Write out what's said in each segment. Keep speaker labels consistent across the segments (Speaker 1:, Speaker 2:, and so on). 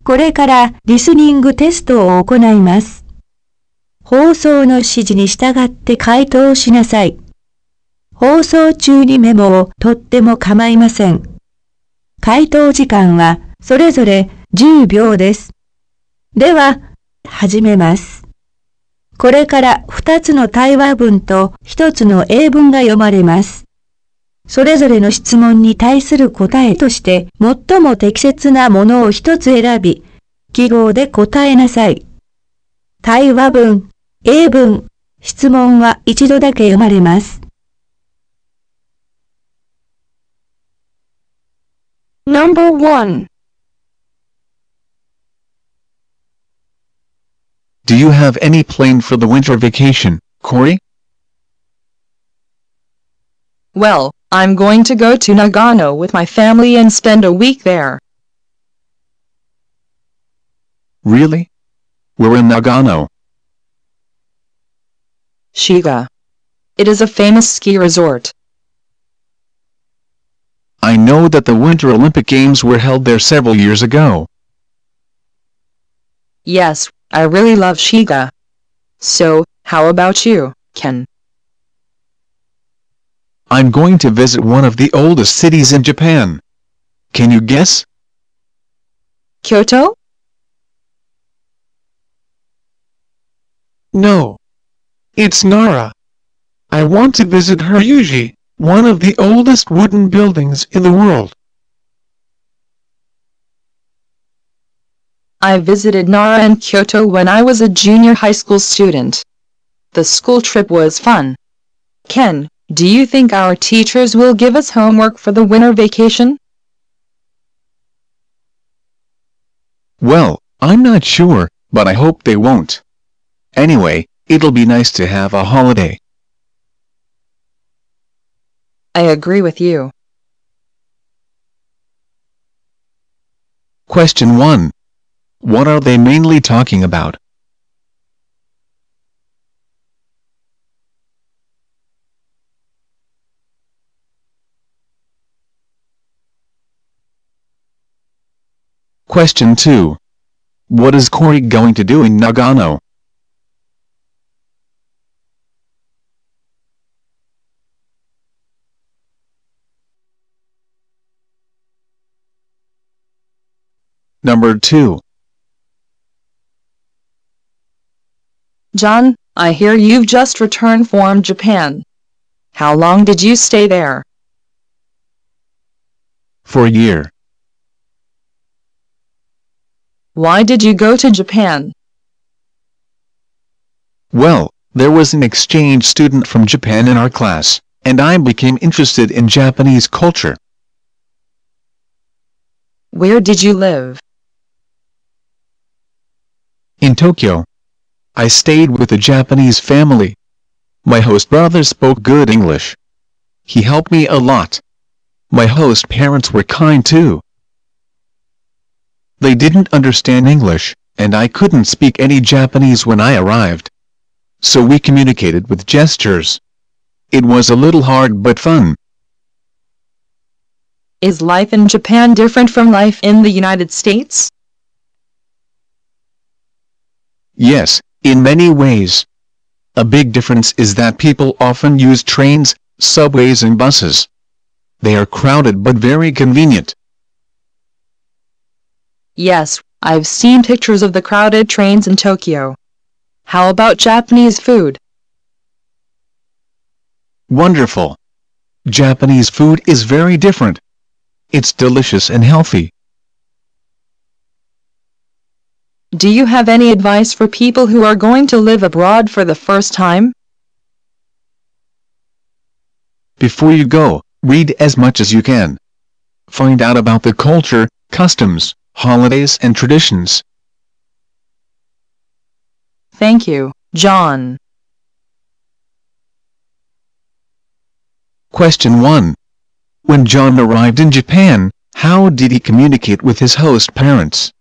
Speaker 1: これからリスニングテストを行います。放送の指示に従って回答しなさい。放送中にメモを取っても構いません。回答時間はそれぞれ10秒です。では、始めます。これから2つの対話文と1つの英文が読まれます。それぞれの質問に対する答えとして最も適切なものを1つ選び、記号で答えなさい。対話文、英文、質問は一度だけ読まれます。
Speaker 2: Number 1.
Speaker 3: Do you have any plan for the winter vacation, Corey?
Speaker 2: Well, I'm going to go to Nagano with my family and spend a week there.
Speaker 3: Really? We're in Nagano.
Speaker 2: Shiga. It is a famous ski resort.
Speaker 3: I know that the Winter Olympic Games were held there several years ago.
Speaker 2: Yes, I really love Shiga. So, how about you, Ken?
Speaker 3: I'm going to visit one of the oldest cities in Japan. Can you guess?
Speaker 2: Kyoto?
Speaker 4: No. It's Nara. I want to visit Ryuji, one of the oldest wooden buildings in the world.
Speaker 2: I visited Nara and Kyoto when I was a junior high school student. The school trip was fun. Ken, do you think our teachers will give us homework for the winter vacation?
Speaker 3: Well, I'm not sure, but I hope they won't. Anyway, it'll be nice to have a holiday.
Speaker 2: I agree with you.
Speaker 3: Question 1. What are they mainly talking about? Question 2. What is Corey going to do in Nagano? Number 2.
Speaker 2: John, I hear you've just returned from Japan. How long did you stay there?
Speaker 3: For a year.
Speaker 2: Why did you go to Japan?
Speaker 3: Well, there was an exchange student from Japan in our class, and I became interested in Japanese culture.
Speaker 2: Where did you live?
Speaker 3: In Tokyo. I stayed with a Japanese family. My host brother spoke good English. He helped me a lot. My host parents were kind too. They didn't understand English, and I couldn't speak any Japanese when I arrived. So we communicated with gestures. It was a little hard but fun.
Speaker 2: Is life in Japan different from life in the United States?
Speaker 3: Yes, in many ways. A big difference is that people often use trains, subways and buses. They are crowded but very convenient.
Speaker 2: Yes, I've seen pictures of the crowded trains in Tokyo. How about Japanese food?
Speaker 3: Wonderful. Japanese food is very different. It's delicious and healthy.
Speaker 2: Do you have any advice for people who are going to live abroad for the first time?
Speaker 3: Before you go, read as much as you can. Find out about the culture, customs, holidays and traditions.
Speaker 2: Thank you, John.
Speaker 3: Question 1. When John arrived in Japan, how did he communicate with his host parents?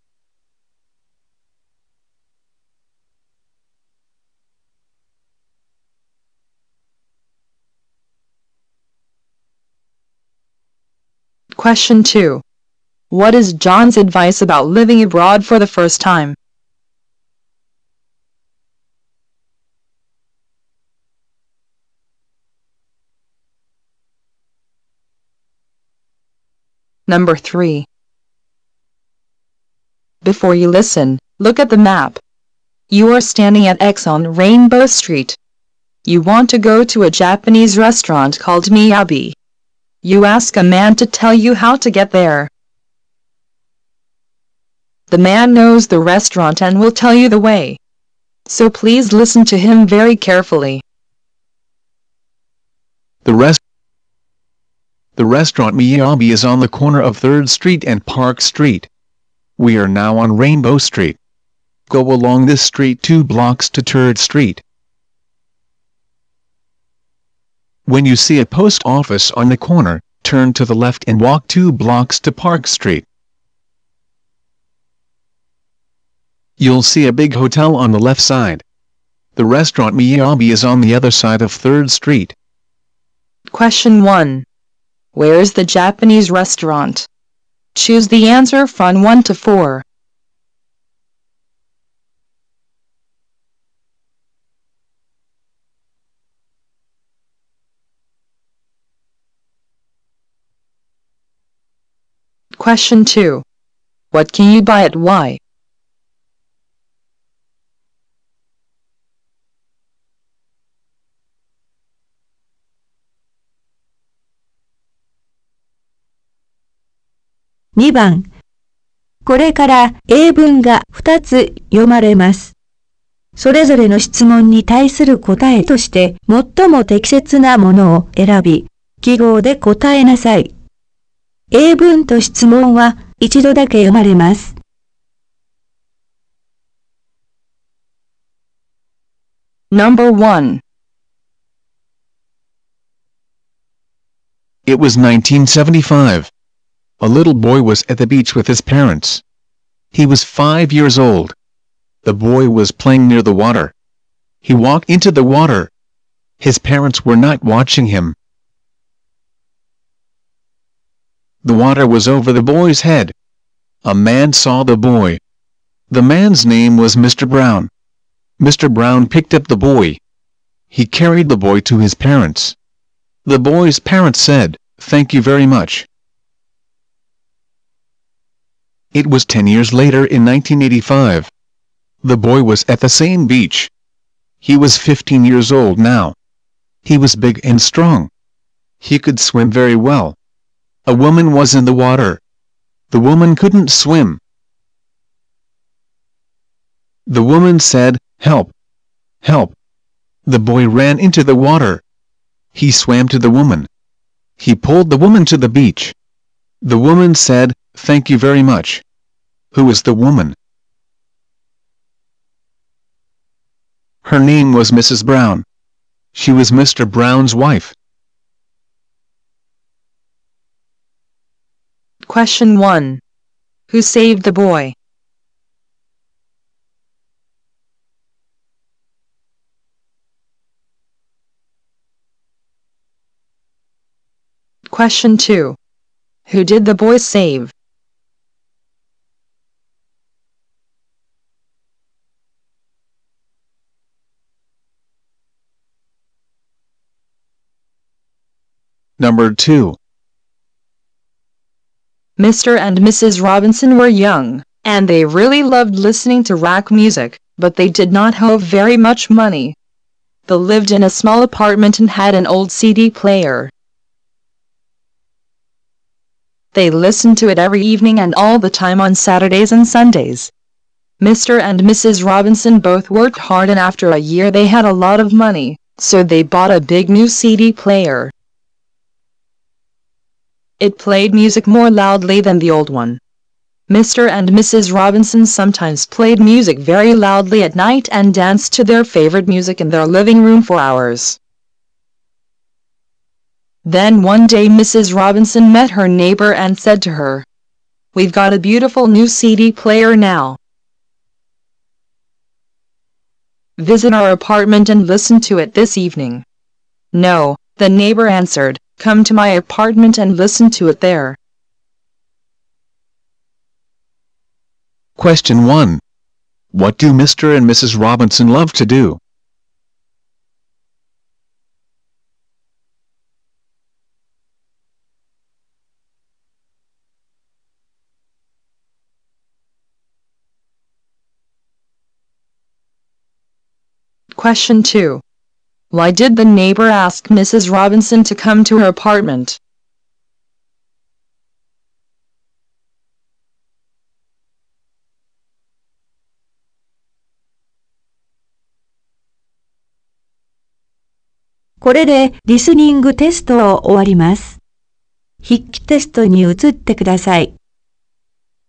Speaker 2: Question 2. What is John's advice about living abroad for the first time? Number 3. Before you listen, look at the map. You are standing at X on Rainbow Street. You want to go to a Japanese restaurant called Miyabi. You ask a man to tell you how to get there. The man knows the restaurant and will tell you the way. So please listen to him very carefully.
Speaker 3: The restaurant Miyabi is on the corner of 3rd Street and Park Street. We are now on Rainbow Street. Go along this street 2 blocks to 3rd Street. When you see a post office on the corner, turn to the left and walk 2 blocks to Park Street. You'll see a big hotel on the left side. The restaurant Miyabi is on the other side of 3rd Street.
Speaker 2: Question 1. Where is the Japanese restaurant? Choose the answer from 1 to 4. Question 2. What can you buy at Y?2
Speaker 1: 番。これから英文が2つ読まれます。それぞれの質問に対する答えとして最も適切なものを選び、記号で答えなさい。英文と質問は一度だけ読まれます。
Speaker 2: Number 1.
Speaker 3: It was 1975. A little boy was at the beach with his parents. He was 5 years old. The boy was playing near the water. He walked into the water. His parents were not watching him. The water was over the boy's head. A man saw the boy. The man's name was Mr. Brown. Mr. Brown picked up the boy. He carried the boy to his parents. The boy's parents said, "Thank you very much." It was 10 years later in 1985. The boy was at the same beach. He was 15 years old now. He was big and strong. He could swim very well. A woman was in the water. The woman couldn't swim. The woman said, "Help! Help!" The boy ran into the water. He swam to the woman. He pulled the woman to the beach. The woman said, "Thank you very much." Who is the woman? Her name was Mrs. Brown. She was Mr. Brown's wife.
Speaker 2: Question 1. Who saved the boy? Question 2. Who did the boy save?
Speaker 3: Number 2.
Speaker 2: Mr. and Mrs. Robinson were young, and they really loved listening to rock music, but they did not have very much money. They lived in a small apartment and had an old CD player. They listened to it every evening and all the time on Saturdays and Sundays. Mr. and Mrs. Robinson both worked hard, and after a year they had a lot of money, so they bought a big new CD player. It played music more loudly than the old one. Mr. and Mrs. Robinson sometimes played music very loudly at night and danced to their favorite music in their living room for hours. Then one day Mrs. Robinson met her neighbor and said to her, "We've got a beautiful new CD player now. Visit our apartment and listen to it this evening." "No," the neighbor answered, "come to my apartment and listen to it there."
Speaker 3: Question 1. What do Mr. and Mrs. Robinson love to do?
Speaker 2: Question 2. Why did the neighbor ask Mrs. Robinson to come to her apartment?
Speaker 1: 「これでリスニングテストを終わります。筆記テストに移ってください。